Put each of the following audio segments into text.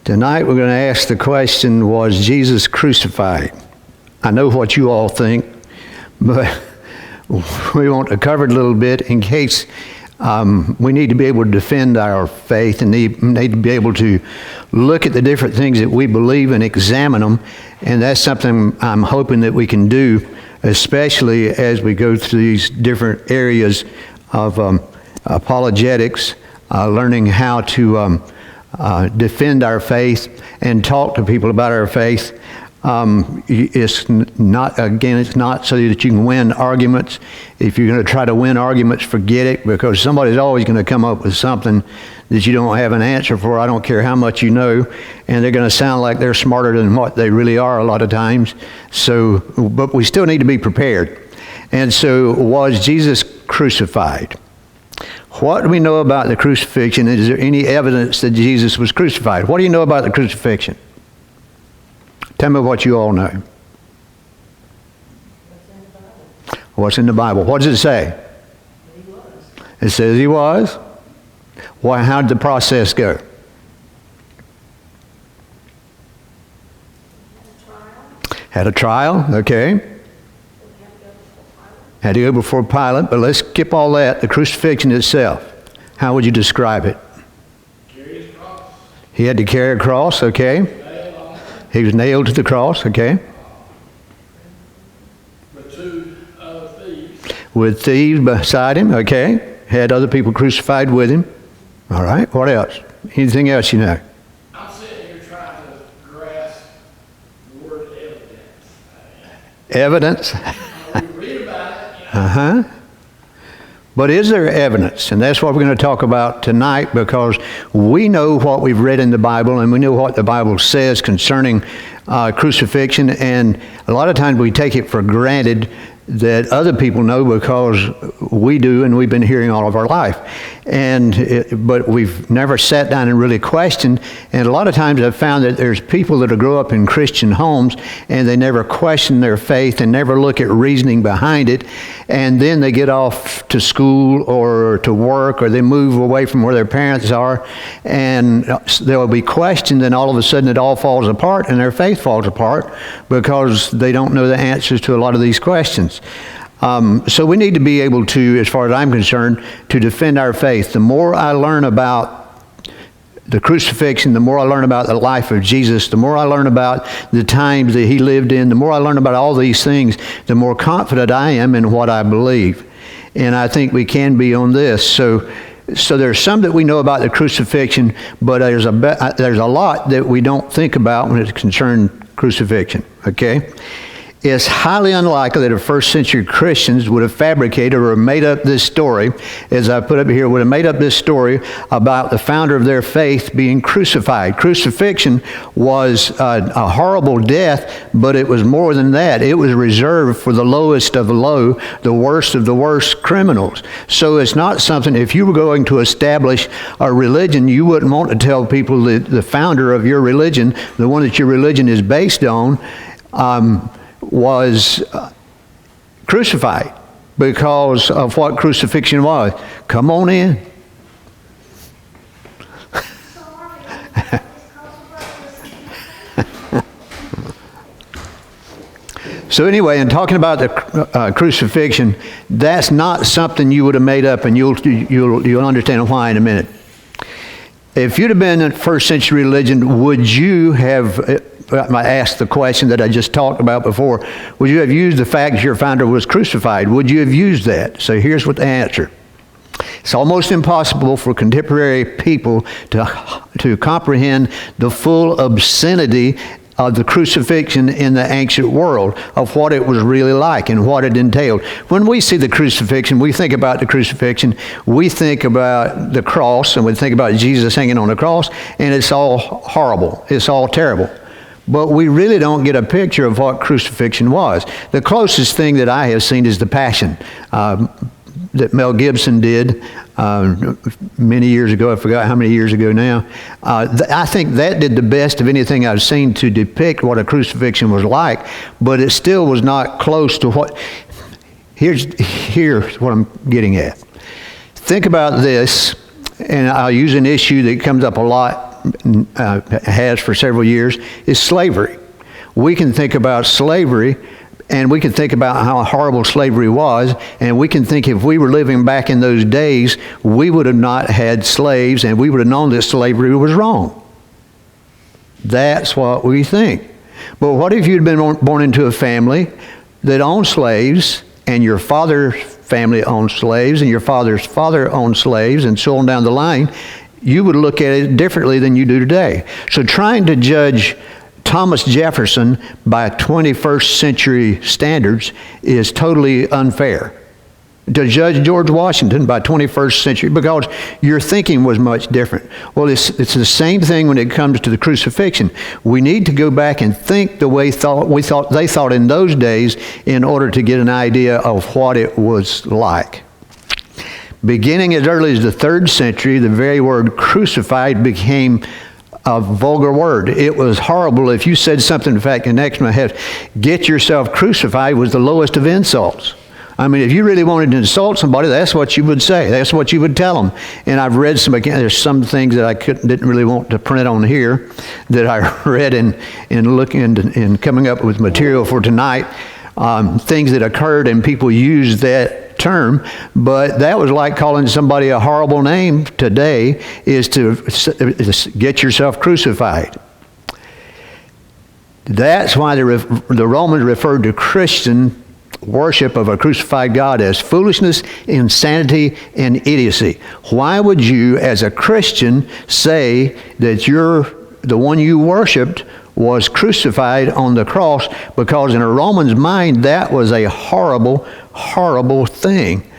Tonight we're going to ask the question, was Jesus crucified? I know what you all think, but we want to cover it a little bit in case we need to be able to defend our faith and need to be able to look at the different things that we believe and examine them. And that's something I'm hoping that we can do, especially as we go through these different areas of apologetics, learning how to defend our faith and talk to people about our faith. It's not so that you can win arguments. If you're going to try to win arguments, forget it, because somebody's always going to come up with something that you don't have an answer for. I don't care how much you know, and they're going to sound like they're smarter than what they really are a lot of times. So, but we still need to be prepared. And so, was Jesus crucified? What do we know about the crucifixion? Is there any evidence that Jesus was crucified? What do you know about the crucifixion? Tell me what you all know. What's in the Bible? What does it say? He was. It says he was. Why? How did the process go? Had a trial, okay. Had to go before Pilate, but let's skip all that. The crucifixion itself, how would you describe it? Carry his cross. He had to carry a cross, okay. He was nailed to the cross, okay. With two thieves. With thieves beside him, okay. Had other people crucified with him. All right, what else? Anything else you know? I'm sitting here trying to grasp the word evidence. Evidence? We read about it. Uh-huh. But is there evidence? And that's what we're going to talk about tonight, because we know what we've read in the Bible and we know what the Bible says concerning crucifixion, and a lot of times we take it for granted that other people know because we do, and we've been hearing all of our life. But we've never sat down and really questioned. And a lot of times I've found that there's people that grow up in Christian homes and they never question their faith and never look at reasoning behind it. And then they get off to school or to work, or they move away from where their parents are, and there will be questioned, and all of a sudden it all falls apart and their faith falls apart because they don't know the answers to a lot of these questions. So we need to be able to, as far as I'm concerned, to defend our faith. The more I learn about the crucifixion, the more I learn about the life of Jesus, the more I learn about the times that he lived in, the more I learn about all these things, the more confident I am in what I believe. And I think we can be on this. So there's some that we know about the crucifixion, but there's a lot that we don't think about when it's concerned crucifixion, okay? It's highly unlikely that first century Christians would have fabricated or made up this story, as I put up here, would have made up this story about the founder of their faith being crucified. Crucifixion was a horrible death, but it was more than that. It was reserved for the lowest of the low, the worst of the worst criminals. So it's not something, if you were going to establish a religion, you wouldn't want to tell people that the founder of your religion, the one that your religion is based on, was crucified because of what crucifixion was. Come on in. So anyway, in talking about the crucifixion, that's not something you would have made up, and you'll understand why in a minute. If you'd have been in first century religion, would you have I asked the question that I just talked about before, would you have used the fact that your founder was crucified? Would you have used that? So here's what the answer. It's almost impossible for contemporary people to comprehend the full obscenity of the crucifixion in the ancient world, of what it was really like and what it entailed. When we see the crucifixion, we think about the crucifixion, we think about the cross, and we think about Jesus hanging on the cross, and it's all horrible. It's all terrible. But we really don't get a picture of what crucifixion was. The closest thing that I have seen is the Passion that Mel Gibson did many years ago. I forgot how many years ago now. I think that did the best of anything I've seen to depict what a crucifixion was like, but it still was not close to what... Here's what I'm getting at. Think about this, and I'll use an issue that comes up a lot has for several years is slavery. We can think about slavery, and we can think about how horrible slavery was, and we can think if we were living back in those days, we would have not had slaves, and we would have known that slavery was wrong. That's what we think. But what if you'd been born into a family that owned slaves, and your father's family owned slaves, and your father's father owned slaves, and so on down the line? You would look at it differently than you do today. So trying to judge Thomas Jefferson by 21st century standards is totally unfair. To judge George Washington by 21st century, because your thinking was much different. Well, it's the same thing when it comes to the crucifixion. We need to go back and think the way they thought in those days in order to get an idea of what it was like. Beginning as early as the 3rd century, the very word crucified became a vulgar word. It was horrible if you said something. In fact, the next one I have, get yourself crucified, was the lowest of insults. I mean, if you really wanted to insult somebody, that's what you would say. That's what you would tell them. And I've read there's some things that I didn't really want to print on here that I read in looking and coming up with material for tonight. Things that occurred and people used that term, but that was like calling somebody a horrible name today is to get yourself crucified. That's why the Romans referred to Christian worship of a crucified God as foolishness, insanity, and idiocy. Why would you, as a Christian, say that the one you worshipped was crucified on the cross? Because in a Roman's mind, that was a horrible, horrible thing.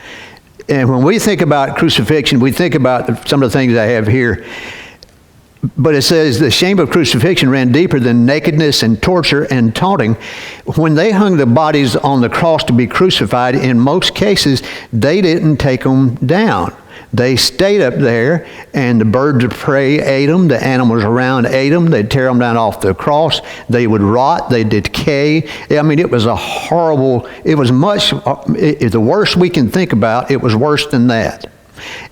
And when we think about crucifixion, we think about some of the things I have here. But it says the shame of crucifixion ran deeper than nakedness and torture and taunting. When they hung the bodies on the cross to be crucified, in most cases, they didn't take them down. They stayed up there, and the birds of prey ate them. The animals around ate them. They'd tear them down off the cross. They would rot. They'd decay. I mean, it was a horrible, it was much, the worst we can think about, it was worse than that.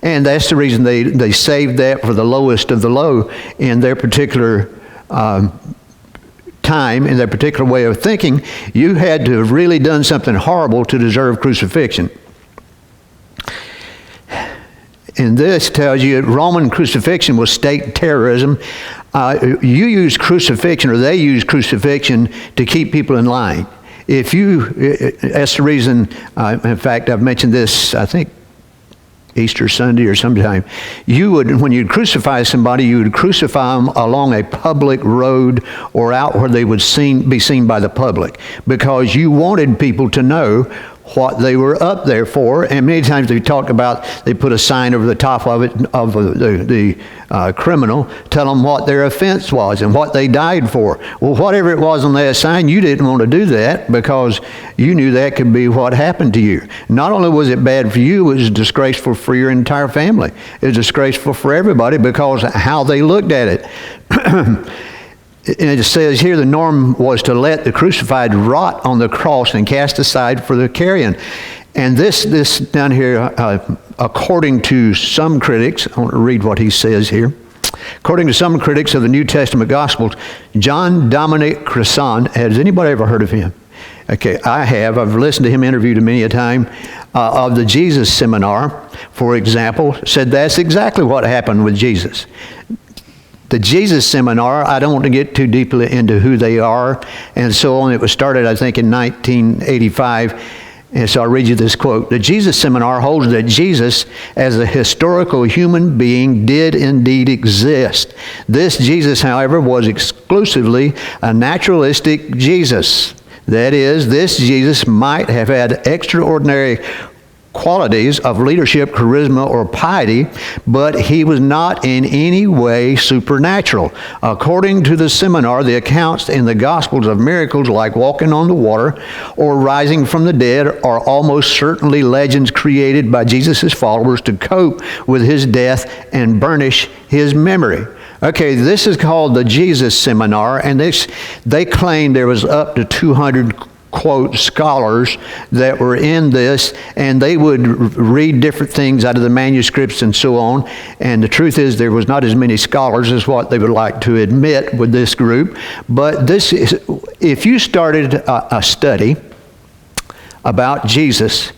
And that's the reason they saved that for the lowest of the low in their particular time, in their particular way of thinking. You had to have really done something horrible to deserve crucifixion. And this tells you that Roman crucifixion was state terrorism. You use crucifixion, or they use crucifixion to keep people in line. That's the reason, in fact, I've mentioned this, I think, Easter Sunday or sometime. When you'd crucify somebody, you would crucify them along a public road or out where they would be seen by the public, because you wanted people to know what they were up there for. And many times they talk about, they put a sign over the top of it, of the criminal, tell them what their offense was and what they died for. Well, whatever it was on that sign, you didn't want to do that because you knew that could be what happened to you. Not only was it bad for you, it was disgraceful for your entire family. It was disgraceful for everybody because of how they looked at it. And it says here the norm was to let the crucified rot on the cross and cast aside for the carrion. And this down here, according to some critics, I want to read what he says here. According to some critics of the New Testament Gospels, John Dominic Crossan, has anybody ever heard of him? Okay, I have. I've listened to him interviewed many a time. Of the Jesus Seminar, for example, said that's exactly what happened with Jesus. The Jesus Seminar, I don't want to get too deeply into who they are and so on. It was started, I think, in 1985. And so I'll read you this quote. The Jesus Seminar holds that Jesus, as a historical human being, did indeed exist. This Jesus, however, was exclusively a naturalistic Jesus. That is, this Jesus might have had extraordinary qualities of leadership, charisma, or piety, but he was not in any way supernatural. According to the Seminar, the accounts in the Gospels of miracles like walking on the water or rising from the dead are almost certainly legends created by Jesus' followers to cope with his death and burnish his memory. Okay, this is called the Jesus Seminar, and they claim there was up to 200 quote, scholars that were in this, and they would read different things out of the manuscripts and so on. And the truth is, there was not as many scholars as what they would like to admit with this group. But this is, if you started a study about Jesus,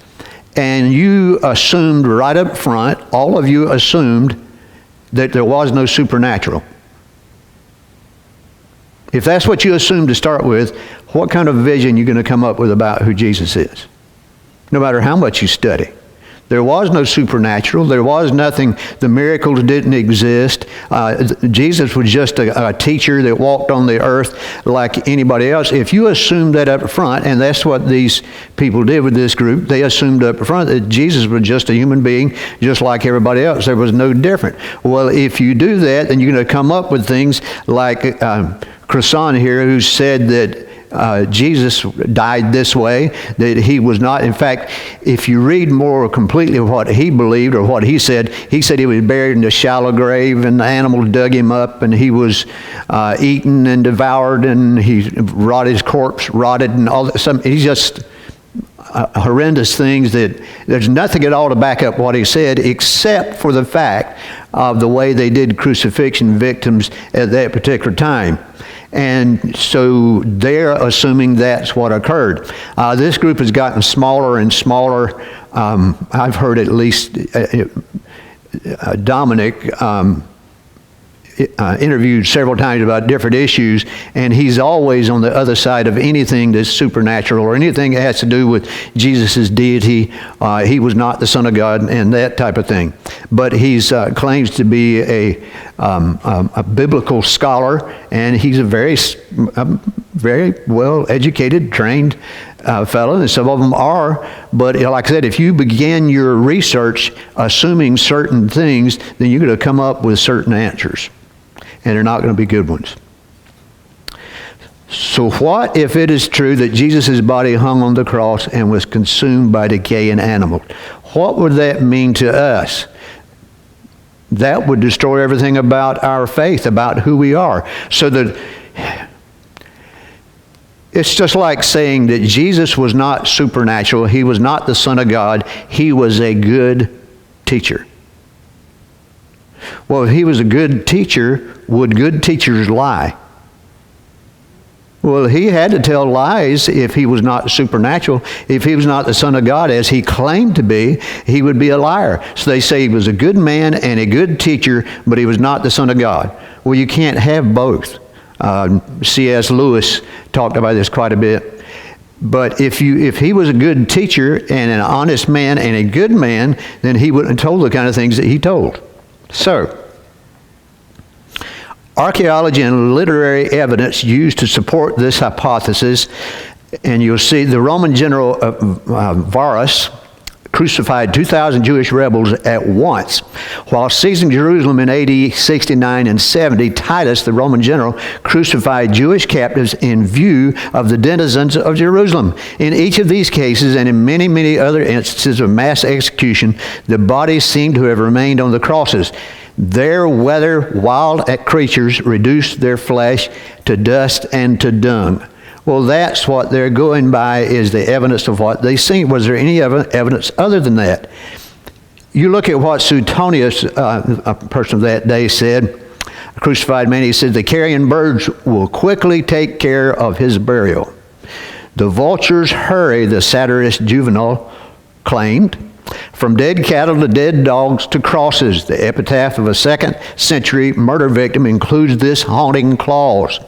and you assumed right up front, all of you assumed that there was no supernatural. If that's what you assume to start with, what kind of vision are you going to come up with about who Jesus is? No matter how much you study. There was no supernatural. There was nothing. The miracles didn't exist. Jesus was just a teacher that walked on the earth like anybody else. If you assume that up front, and that's what these people did with this group, they assumed up front that Jesus was just a human being just like everybody else. There was no different. Well, if you do that, then you're going to come up with things like Christian here, who said that Jesus died this way, that he was not. In fact, if you read more completely what he believed or what he said he was buried in a shallow grave, and the animals dug him up, and he was eaten and devoured, and his corpse rotted, and all that. He's just horrendous things that there's nothing at all to back up what he said, except for the fact of the way they did crucifixion victims at that particular time. And so they're assuming that's what occurred. This group has gotten smaller and smaller. I've heard at least Dominic interviewed several times about different issues, and he's always on the other side of anything that's supernatural or anything that has to do with Jesus' deity. He was not the Son of God and that type of thing. But he's claims to be a biblical scholar, and he's a very well educated, trained fellow, and some of them are. But like I said, if you begin your research assuming certain things, then you're going to come up with certain answers, and they're not going to be good ones. So what if it is true that Jesus' body hung on the cross and was consumed by decaying animals? What would that mean to us? That would destroy everything about our faith, about who we are. So that it's just like saying that Jesus was not supernatural. He was not the Son of God. He was a good teacher. Well, if he was a good teacher, would good teachers lie? Well, he had to tell lies if he was not supernatural. If he was not the Son of God, as he claimed to be, he would be a liar. So they say he was a good man and a good teacher, but he was not the Son of God. Well, you can't have both. C.S. Lewis talked about this quite a bit. But if he was a good teacher and an honest man and a good man, then he wouldn't have told the kind of things that he told. So, archaeology and literary evidence used to support this hypothesis, and you'll see the Roman general Varus crucified 2,000 Jewish rebels at once. While seizing Jerusalem in AD 69 and 70, Titus, the Roman general, crucified Jewish captives in view of the denizens of Jerusalem. In each of these cases, and in many, many other instances of mass execution, the bodies seem to have remained on the crosses. There, whether wild creatures reduced their flesh to dust and to dung. Well, that's what they're going by, is the evidence of what they see. Was there any evidence other than that? You look at what Suetonius, a person of that day, said, a crucified man. He said, the carrion birds will quickly take care of his burial. The vultures hurry, the satirist Juvenal claimed. From dead cattle to dead dogs to crosses, the epitaph of a 2nd century murder victim includes this haunting clause.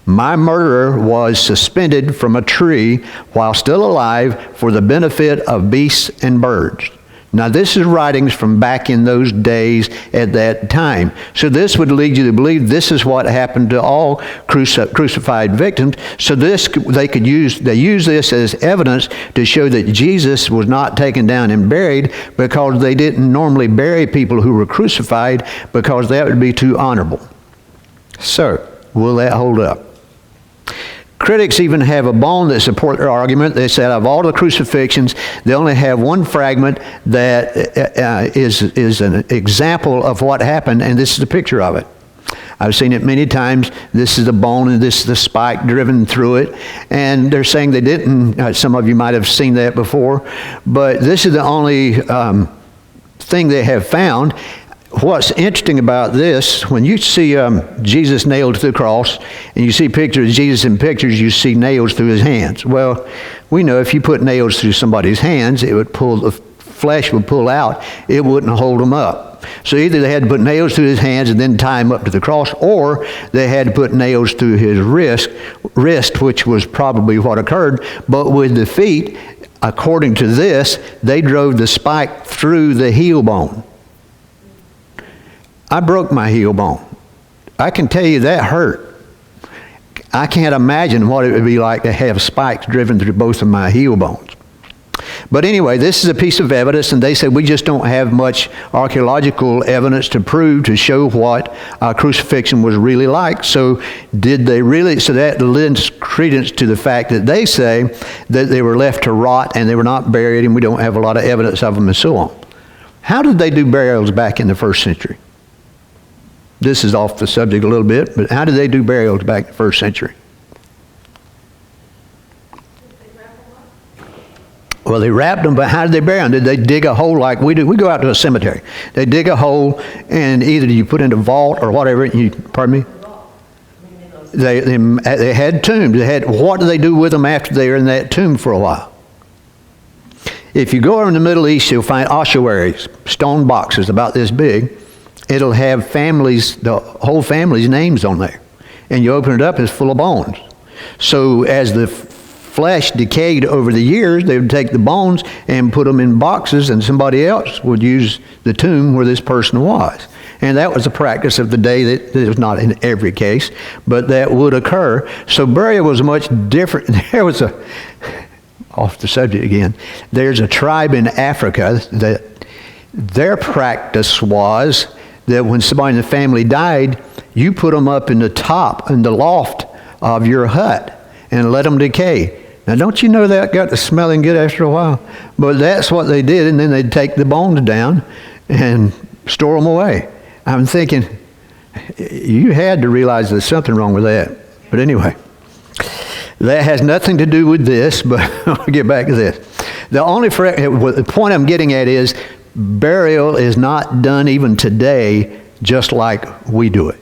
My murderer was suspended from a tree while still alive for the benefit of beasts and birds. Now, this is writings from back in those days at that time. So this would lead you to believe this is what happened to all crucified victims. So they use this as evidence to show that Jesus was not taken down and buried, because they didn't normally bury people who were crucified, because that would be too honorable. So, will that hold up? Critics even have a bone that support their argument. They said of all the crucifixions, they only have one fragment that is an example of what happened, and this is a picture of it. I've seen it many times. This is the bone and this is the spike driven through it. And they're saying they didn't. Some of you might have seen that before. But this is the only thing they have found. What's interesting about this, when you see Jesus nailed to the cross, and you see pictures of Jesus in pictures, you see nails through his hands. Well, we know if you put nails through somebody's hands, it would pull, the flesh would pull out. It wouldn't hold them up. So either they had to put nails through his hands and then tie him up to the cross, or they had to put nails through his wrist, which was probably what occurred. But with the feet, according to this, they drove the spike through the heel bone. I broke my heel bone. I can tell you that hurt. I can't imagine what it would be like to have spikes driven through both of my heel bones. But anyway, this is a piece of evidence, and they said we just don't have much archaeological evidence to prove, to show what crucifixion was really like. So did they really? So that lends credence to the fact that they say that they were left to rot and they were not buried, and we don't have a lot of evidence of them and so on. How did they do burials back in the first century? This is off the subject a little bit, but how did they do burials back in the first century? Well, they wrapped them, but how did they bury them? Did they dig a hole like we do? We go out to a cemetery. They dig a hole, and either you put in a vault or whatever. Pardon me? They had tombs. What do they do with them after they're in that tomb for a while? If you go over in the Middle East, you'll find ossuaries, stone boxes about this big. It'll have families, the whole family's names on there. And you open it up, it's full of bones. So as the flesh decayed over the years, they would take the bones and put them in boxes, and somebody else would use the tomb where this person was. And that was a practice of the day. That it was not in every case, but that would occur. So burial was much different. There was off the subject again, there's a tribe in Africa that their practice was that when somebody in the family died, you put them up in the top, in the loft of your hut and let them decay. Now, don't you know that got to smelling good after a while? But that's what they did, and then they'd take the bones down and store them away. I'm thinking, you had to realize there's something wrong with that. But anyway, that has nothing to do with this, but I'll get back to this. The point I'm getting at is, burial is not done even today just like we do it.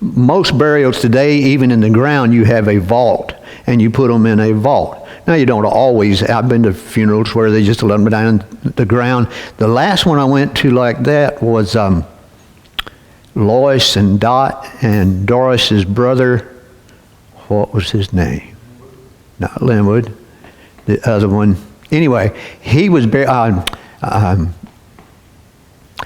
Most burials today, even in the ground, you have a vault, and you put them in a vault. Now, you don't always. I've been to funerals where they just let them down in the ground. The last one I went to like that was Lois and Dot and Doris's brother. What was his name? Not Linwood. The other one. Anyway, he was buried.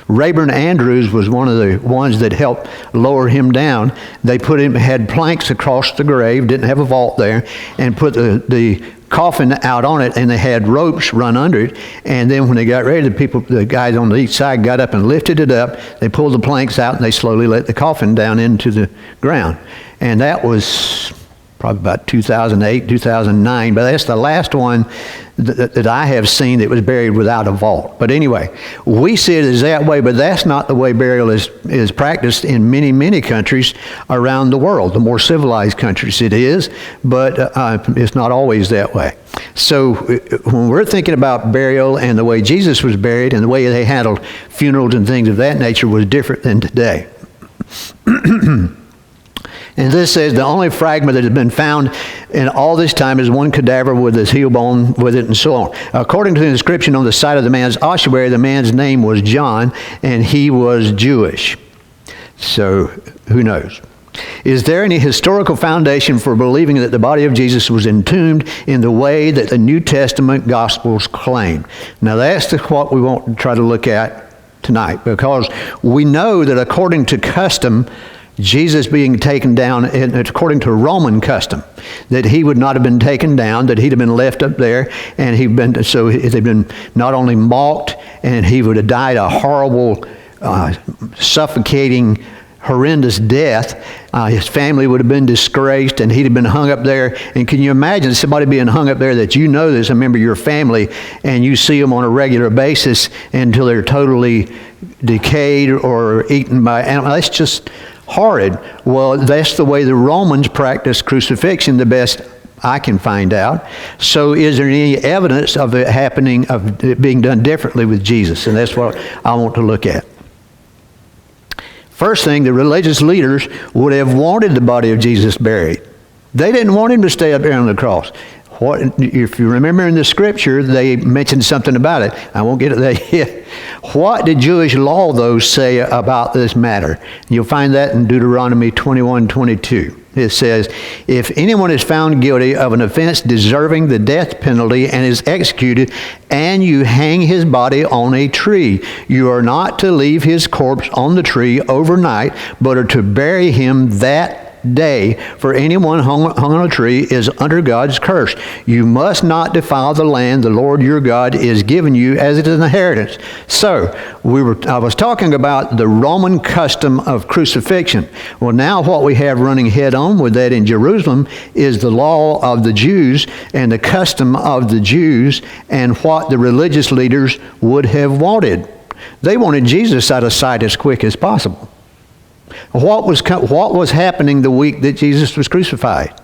Rayburn Andrews was one of the ones that helped lower him down. They had planks across the grave, didn't have a vault there, and put the coffin out on it, and they had ropes run under it. And then when they got ready, the guys on each side got up and lifted it up. They pulled the planks out, and they slowly let the coffin down into the ground. And that was probably about 2008, 2009, but that's the last one that I have seen that was buried without a vault. But anyway, we see it as that way, but that's not the way burial is practiced in many, many countries around the world. The more civilized countries it is, but it's not always that way. So when we're thinking about burial and the way Jesus was buried and the way they handled funerals and things of that nature was different than today. And this says the only fragment that has been found in all this time is one cadaver with his heel bone with it and so on. According to the inscription on the side of the man's ossuary, the man's name was John, and he was Jewish. So who knows? Is there any historical foundation for believing that the body of Jesus was entombed in the way that the New Testament Gospels claim? Now that's what we want to try to look at tonight, because we know that according to custom, Jesus being taken down, according to Roman custom, that he would not have been taken down, that he'd have been left up there, and they'd been not only mocked, and he would have died a horrible, suffocating, horrendous death. His family would have been disgraced, and he'd have been hung up there. And can you imagine somebody being hung up there that you know is a member of your family, and you see them on a regular basis until they're totally decayed or eaten by animals. That's just horrid. Well, that's the way the Romans practiced crucifixion, the best I can find out. So is there any evidence of it happening, of it being done differently with Jesus? And that's what I want to look at. First thing, the religious leaders would have wanted the body of Jesus buried. They didn't want him to stay up there on the cross. If you remember in the scripture, they mentioned something about it. I won't get to that yet. What did Jewish law, though, say about this matter? You'll find that in Deuteronomy 21:22. It says, if anyone is found guilty of an offense deserving the death penalty and is executed, and you hang his body on a tree, you are not to leave his corpse on the tree overnight, but are to bury him that day, for anyone hung on a tree is under God's curse. You must not defile the land the Lord your God is giving you as an inheritance. So, I was talking about the Roman custom of crucifixion. Well, now what we have running head on with that in Jerusalem is the law of the Jews and the custom of the Jews and what the religious leaders would have wanted. They wanted Jesus out of sight as quick as possible. What was happening the week that Jesus was crucified?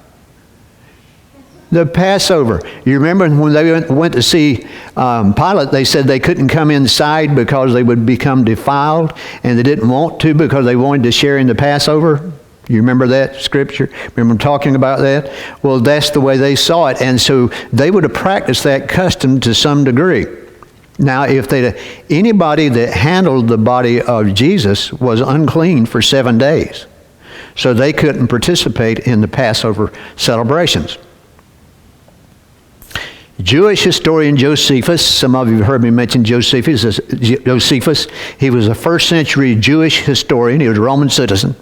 The Passover. You remember when they went to see Pilate, they said they couldn't come inside because they would become defiled, and they didn't want to because they wanted to share in the Passover? You remember that scripture? Remember talking about that? Well, that's the way they saw it, and so they would have practiced that custom to some degree. Now, if anybody that handled the body of Jesus was unclean for 7 days, so they couldn't participate in the Passover celebrations. Jewish historian Josephus, some of you have heard me mention Josephus. He was a first century Jewish historian. He was a Roman citizen.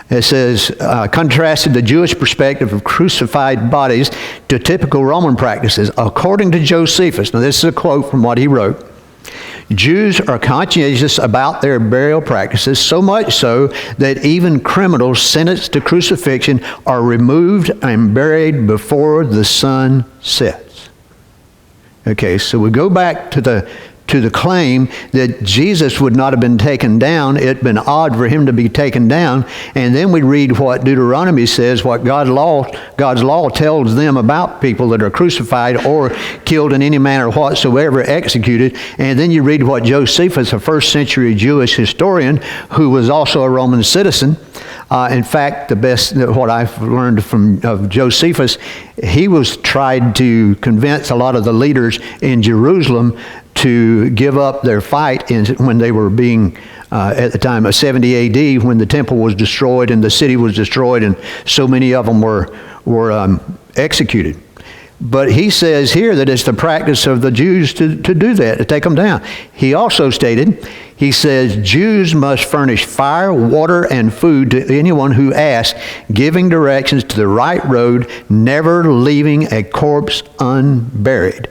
It says, contrasted the Jewish perspective of crucified bodies to typical Roman practices. According to Josephus, now this is a quote from what he wrote, Jews are conscientious about their burial practices, so much so that even criminals sentenced to crucifixion are removed and buried before the sun sets. Okay, so we go back to the claim that Jesus would not have been taken down. It'd been odd for him to be taken down. And then we read what Deuteronomy says, what God's law tells them about people that are crucified or killed in any manner whatsoever, executed. And then you read what Josephus, a first century Jewish historian who was also a Roman citizen, in fact, what I've learned of Josephus, he was tried to convince a lot of the leaders in Jerusalem to give up their fight when they were being, at the time of 70 AD, when the temple was destroyed and the city was destroyed and so many of them were executed. But he says here that it's the practice of the Jews to do that, to take them down. He also stated, he says, Jews must furnish fire, water, and food to anyone who asks, giving directions to the right road, never leaving a corpse unburied.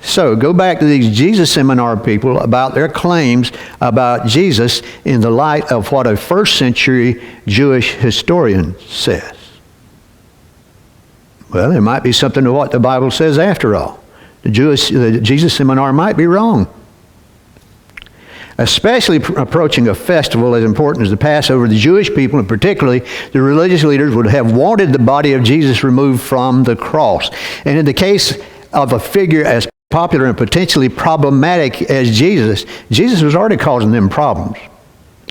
So go back to these Jesus seminar people about their claims about Jesus in the light of what a first century Jewish historian says. Well, there might be something to what the Bible says after all. The Jesus seminar might be wrong. Especially approaching a festival as important as the Passover, the Jewish people, and particularly the religious leaders, would have wanted the body of Jesus removed from the cross. And in the case of a figure as popular and potentially problematic as Jesus was already causing them problems.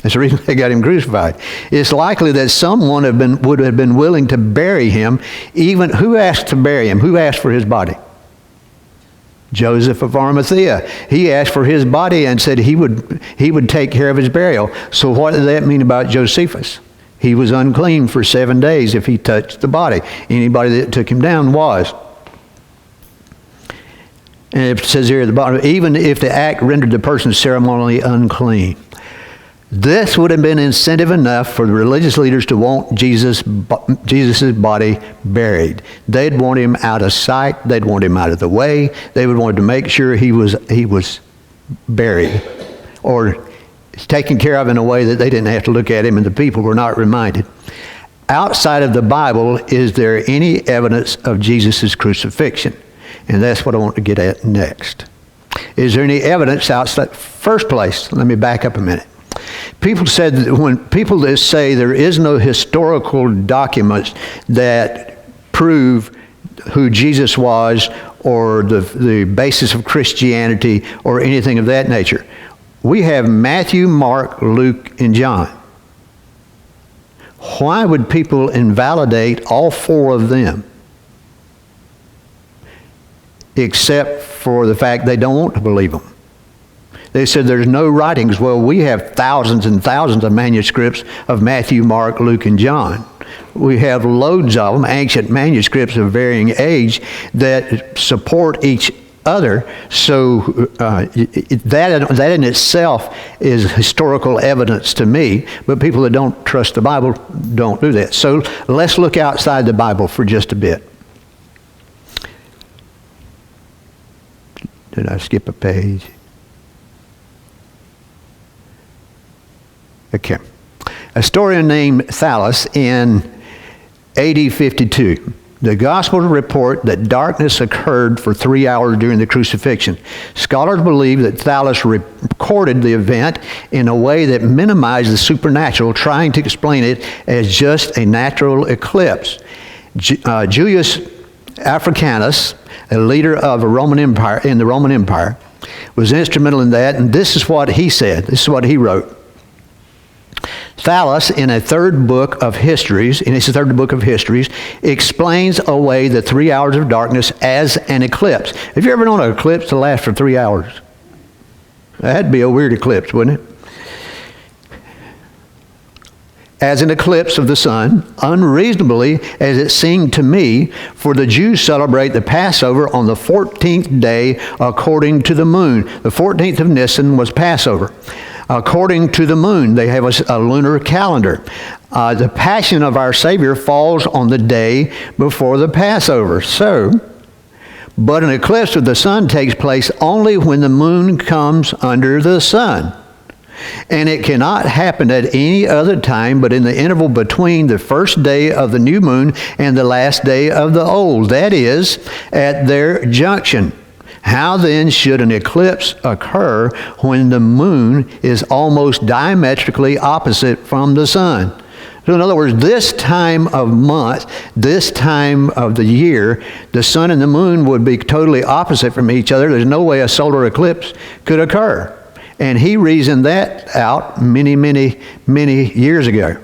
That's the reason they got him crucified. It's likely that someone would have been willing to bury him. Even who asked to bury him? Who asked for his body? Joseph of Arimathea. He asked for his body and said he would take care of his burial. So what does that mean about Josephus? He was unclean for 7 days if he touched the body. Anybody that took him down was. And it says here at the bottom, even if the act rendered the person ceremonially unclean. This would have been incentive enough for the religious leaders to want Jesus' body buried. They'd want him out of sight. They'd want him out of the way. They would want to make sure he was buried or taken care of in a way that they didn't have to look at him and the people were not reminded. Outside of the Bible, is there any evidence of Jesus' crucifixion? And that's what I want to get at next. Is there any evidence outside? First place, let me back up a minute. People said that when people that say there is no historical documents that prove who Jesus was or the basis of Christianity or anything of that nature. We have Matthew, Mark, Luke, and John. Why would people invalidate all four of them? Except for the fact they don't want to believe them. They said there's no writings. Well, we have thousands and thousands of manuscripts of Matthew, Mark, Luke, and John. We have loads of them, ancient manuscripts of varying age, that support each other. So that in itself is historical evidence to me. But people that don't trust the Bible don't do that. So let's look outside the Bible for just a bit. Did I skip a page? Okay. A historian named Thallus in AD 52. The Gospels report that darkness occurred for 3 hours during the crucifixion. Scholars believe that Thallus recorded the event in a way that minimized the supernatural, trying to explain it as just a natural eclipse. Julius Africanus, a leader of the Roman Empire, was instrumental in that, and this is what he said. This is what he wrote. Thallus, in his third book of histories, explains away the 3 hours of darkness as an eclipse. Have you ever known an eclipse to last for 3 hours? That'd be a weird eclipse, wouldn't it? As an eclipse of the sun, unreasonably as it seemed to me, for the Jews celebrate the Passover on the 14th day according to the moon. The 14th of Nisan was Passover. According to the moon, they have a lunar calendar. The Passion of our Savior falls on the day before the Passover. But an eclipse of the sun takes place only when the moon comes under the sun. And it cannot happen at any other time but in the interval between the first day of the new moon and the last day of the old. That is, at their junction. How then should an eclipse occur when the moon is almost diametrically opposite from the sun? So in other words, this time of month, this time of the year, the sun and the moon would be totally opposite from each other. There's no way a solar eclipse could occur. And he reasoned that out many, many, many years ago.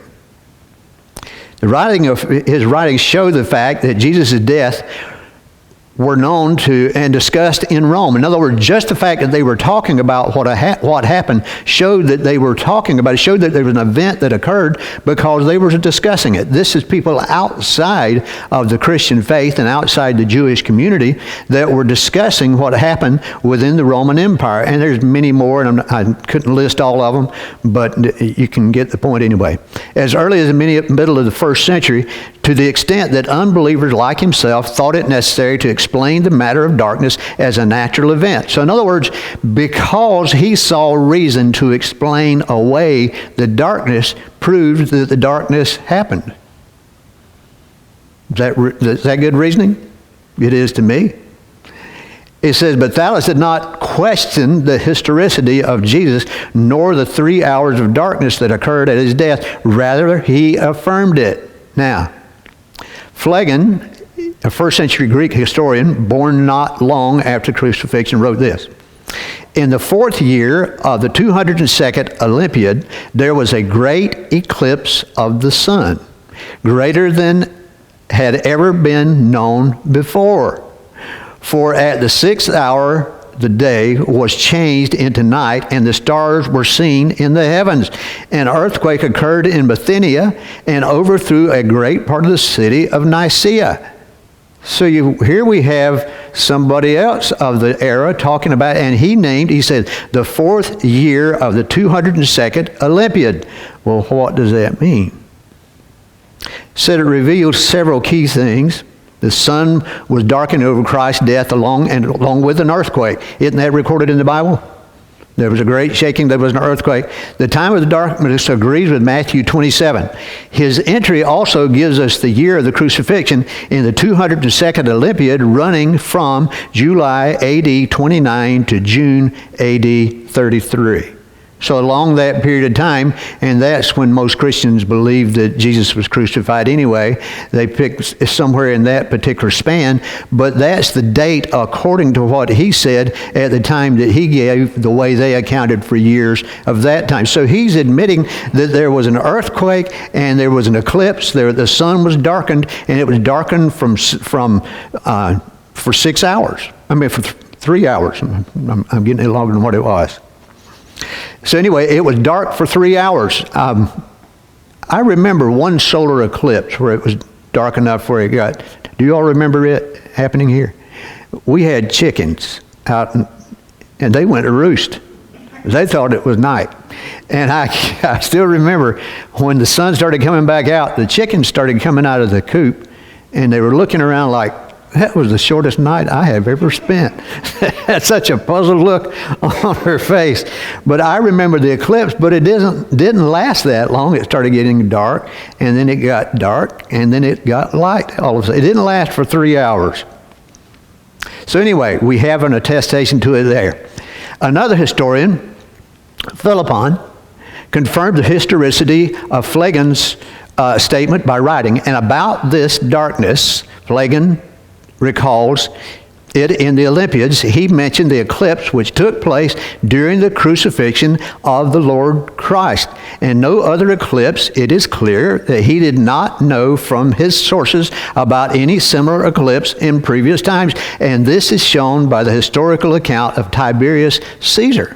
His writings show the fact that Jesus' death were known to and discussed in Rome. In other words, just the fact that they were talking about what happened showed that they were talking about it, showed that there was an event that occurred because they were discussing it. This is people outside of the Christian faith and outside the Jewish community that were discussing what happened within the Roman Empire. And there's many more, and I couldn't list all of them, but you can get the point anyway. As early as the middle of the first century, to the extent that unbelievers like himself thought it necessary to explain the matter of darkness as a natural event. So in other words, because he saw reason to explain away the darkness, proved that the darkness happened. Is that good reasoning? It is to me. It says, but Thallus did not question the historicity of Jesus, nor the 3 hours of darkness that occurred at his death. Rather, he affirmed it. Now, Phlegon, a first century Greek historian, born not long after crucifixion, wrote this. In the 4th year of the 202nd Olympiad, there was a great eclipse of the sun, greater than had ever been known before. For at the 6th hour, the day was changed into night, and the stars were seen in the heavens. An earthquake occurred in Bithynia and overthrew a great part of the city of Nicaea. So here we have somebody else of the era talking about, and he said, the 4th year of the 202nd Olympiad. Well, what does that mean? Said it reveals several key things. The sun was darkened over Christ's death along with an earthquake. Isn't that recorded in the Bible? There was a great shaking. There was an earthquake. The time of the darkness agrees with Matthew 27. His entry also gives us the year of the crucifixion in the 202nd Olympiad, running from July AD 29 to June AD 33. So along that period of time, and that's when most Christians believed that Jesus was crucified anyway. They picked somewhere in that particular span, but that's the date according to what he said at the time that he gave, the way they accounted for years of that time. So he's admitting that there was an earthquake and there was an eclipse. The sun was darkened, and it was darkened for 6 hours. For 3 hours. I'm getting it longer than what it was. So anyway, it was dark for 3 hours. I remember one solar eclipse where it was dark enough where it got. Do you all remember it happening here? We had chickens out, and they went to roost. They thought it was night. And I still remember when the sun started coming back out, the chickens started coming out of the coop, and they were looking around like, that was the shortest night I have ever spent. That's such a puzzled look on her face. But I remember the eclipse, but it didn't last that long. It started getting dark, and then it got dark, and then it got light all of a sudden. It didn't last for 3 hours. So anyway, we have an attestation to it there. Another historian, Philippon, confirmed the historicity of Phlegon's statement by writing, and about this darkness, Phlegon recalls it in the Olympiads. He mentioned the eclipse which took place during the crucifixion of the Lord Christ. And no other eclipse, it is clear that he did not know from his sources about any similar eclipse in previous times. And this is shown by the historical account of Tiberius Caesar.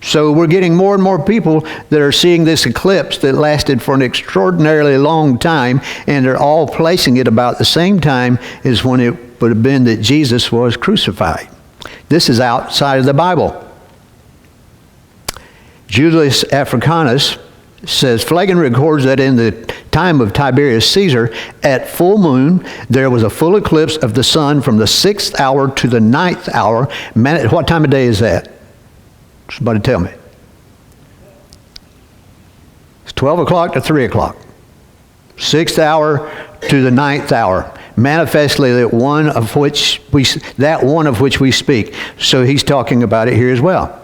So we're getting more and more people that are seeing this eclipse that lasted for an extraordinarily long time, and they're all placing it about the same time as when it would have been that Jesus was crucified. This is outside of the Bible. Julius Africanus says, Phlegon records that in the time of Tiberius Caesar, at full moon, there was a full eclipse of the sun from the 6th hour to the 9th hour. What time of day is that? Somebody tell me. It's 12 o'clock to 3 o'clock. 6th hour to the 9th hour. Manifestly that one of which we speak. So he's talking about it here as well.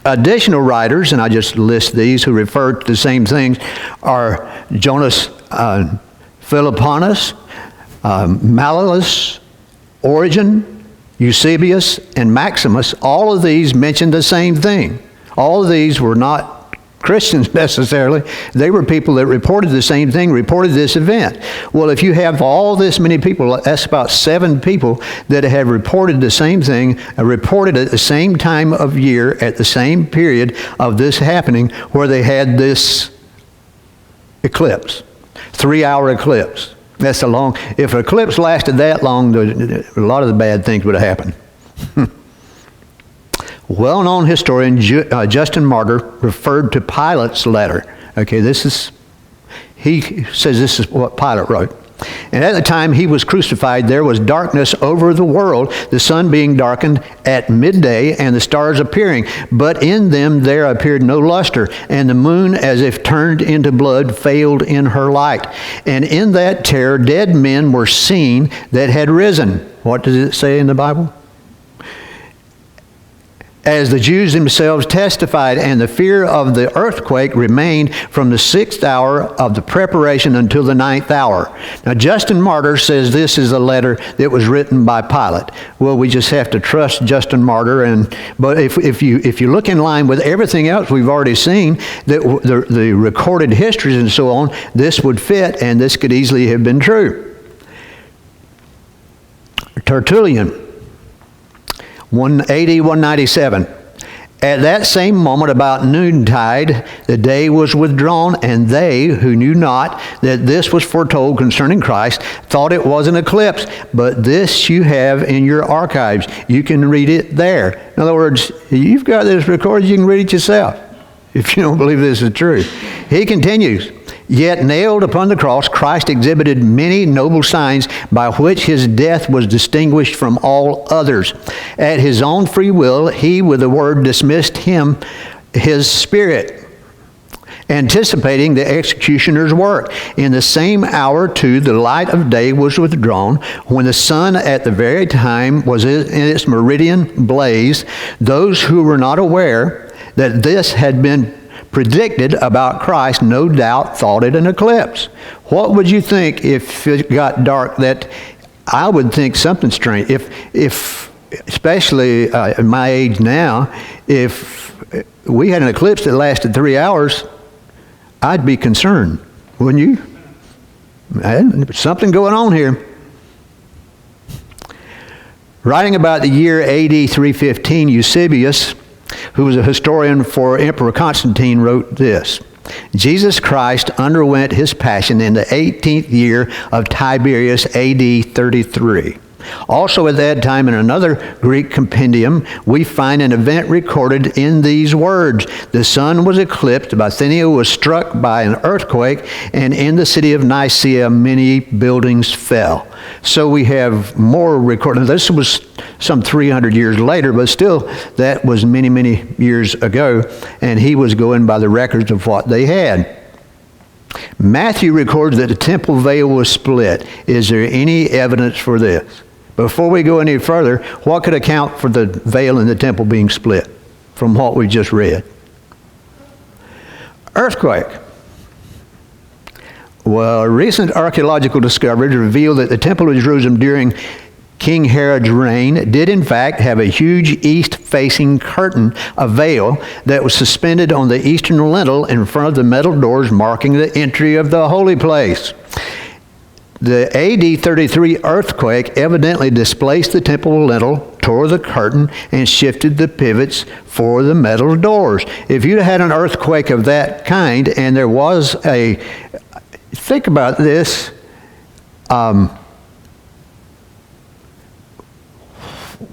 Additional writers, and I just list these, who refer to the same things, are Jonas Philopponus, Malleus, Origen, Eusebius, and Maximus. All of these mentioned the same thing. All of these were not Christians necessarily. They were people that reported the same thing, reported this event. Well, if you have all this many people, that's about 7 people that have reported the same thing, reported at the same time of year, at the same period of this happening, where they had this eclipse, 3-hour eclipse. That's a long, if an eclipse lasted that long, a lot of the bad things would have happened. Well-known historian Justin Martyr referred to Pilate's letter. Okay, he says this is what Pilate wrote. And at the time he was crucified, there was darkness over the world, the sun being darkened at midday, and the stars appearing. But in them there appeared no luster, and the moon, as if turned into blood, failed in her light. And in that terror dead men were seen that had risen. What does it say in the Bible? As the Jews themselves testified, and the fear of the earthquake remained from the 6th hour of the preparation until the 9th hour. Now, Justin Martyr says this is a letter that was written by Pilate. Well, we just have to trust Justin Martyr. But if you look in line with everything else we've already seen, that the recorded histories and so on, this would fit, and this could easily have been true. Tertullian, 180, 197. At that same moment, about noontide, the day was withdrawn, and they who knew not that this was foretold concerning Christ thought it was an eclipse. But this you have in your archives. You can read it there. In other words, you've got this recorded. You can read it yourself if you don't believe this is true. He continues. Yet nailed upon the cross, Christ exhibited many noble signs by which his death was distinguished from all others. At his own free will, he, with the word, dismissed his spirit, anticipating the executioner's work. In the same hour, too, the light of day was withdrawn, when the sun at the very time was in its meridian blaze. Those who were not aware that this had been predicted about Christ no doubt thought it an eclipse. What would you think if it got dark? That I would think something strange. If especially at my age now, if we had an eclipse that lasted 3 hours, I'd be concerned, wouldn't you? There's something going on here. Writing about the year AD 315, Eusebius, who was a historian for Emperor Constantine, wrote this: Jesus Christ underwent his passion in the 18th year of Tiberius AD 33. Also at that time, in another Greek compendium, we find an event recorded in these words: the sun was eclipsed, Bithynia was struck by an earthquake, and in the city of Nicaea many buildings fell. So we have more recorded. This was some 300 years later, but still that was many, many years ago, and he was going by the records of what they had. Matthew records that the temple veil was split. Is there any evidence for this? Before we go any further, what could account for the veil in the temple being split from what we just read? Earthquake. Well, recent archaeological discoveries reveal that the Temple of Jerusalem during King Herod's reign did in fact have a huge east-facing curtain, a veil, that was suspended on the eastern lintel in front of the metal doors marking the entry of the holy place. The AD 33 earthquake evidently displaced the temple lintel, tore the curtain, and shifted the pivots for the metal doors. If you'd had an earthquake of that kind, and there was a... Think about this.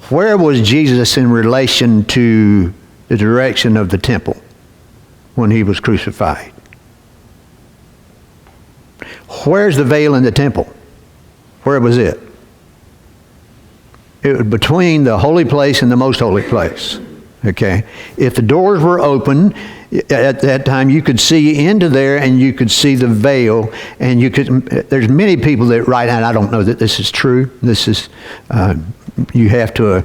Where was Jesus in relation to the direction of the temple when he was crucified? Where's the veil in the temple? Where was it? It was between the holy place and the most holy place. Okay? If the doors were open at that time, you could see into there and you could see the veil, and you could... There's many people that write, and I don't know that this is true. This is... you have to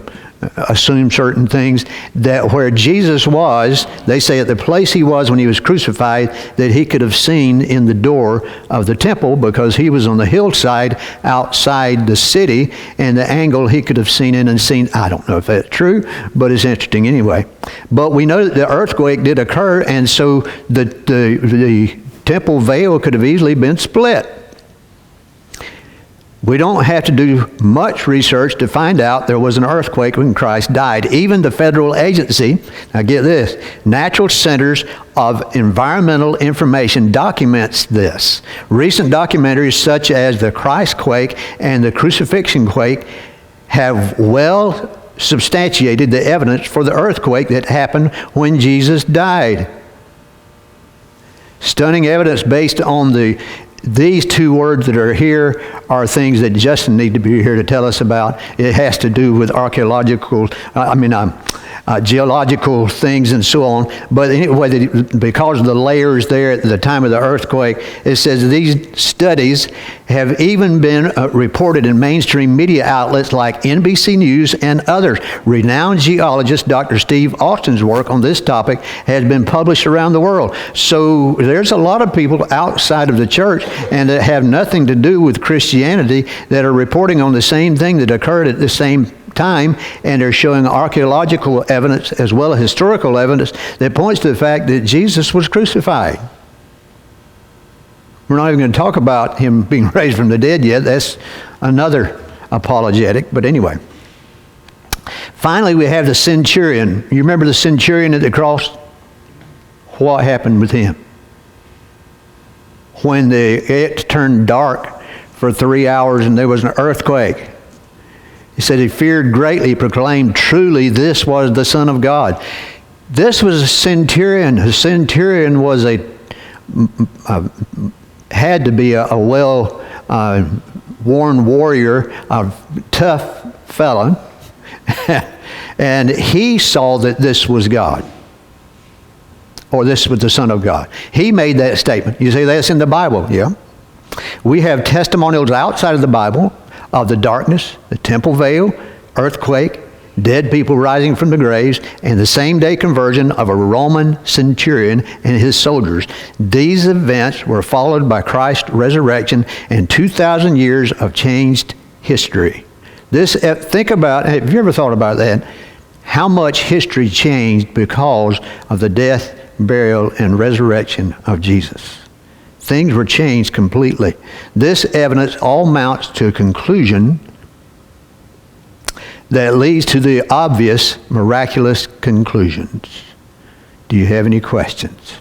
assume certain things, that where Jesus was, they say at the place he was when he was crucified, that he could have seen in the door of the temple, because he was on the hillside outside the city, and the angle he could have seen in and seen. I don't know if that's true, but it's interesting anyway. But we know that the earthquake did occur, and so the temple veil could have easily been split. We don't have to do much research to find out there was an earthquake when Christ died. Even the federal agency, now get this, Natural Centers of Environmental Information documents this. Recent documentaries such as the Christ quake and the crucifixion quake have well substantiated the evidence for the earthquake that happened when Jesus died. Stunning evidence based on these two words that are here are things that Justin need to be here to tell us about. It has to do with geological things and so on. But anyway, because of the layers there at the time of the earthquake, it says these studies have even been reported in mainstream media outlets like NBC News and others. Renowned geologist Dr. Steve Austin's work on this topic has been published around the world. So there's a lot of people outside of the church and that have nothing to do with Christianity that are reporting on the same thing that occurred at the same time, and they're showing archaeological evidence as well as historical evidence that points to the fact that Jesus was crucified. We're not even going to talk about him being raised from the dead yet. That's another apologetic, but anyway. Finally, we have the centurion. You remember the centurion at the cross? What happened with him? When it turned dark for 3 hours and there was an earthquake, he said he feared greatly. He proclaimed, truly this was the Son of God. This was a centurion. A centurion was had to be a well-worn warrior, a tough fellow. And he saw that this was God, or this was the Son of God. He made that statement. You say that's in the Bible. Yeah. We have testimonials outside of the Bible of the darkness, the temple veil, earthquake, dead people rising from the graves, and the same-day conversion of a Roman centurion and his soldiers. These events were followed by Christ's resurrection and 2,000 years of changed history. Think about, have you ever thought about that? How much history changed because of the death, burial, and resurrection of Jesus. Things were changed completely. This evidence all mounts to a conclusion that leads to the obvious, miraculous conclusions. Do you have any questions?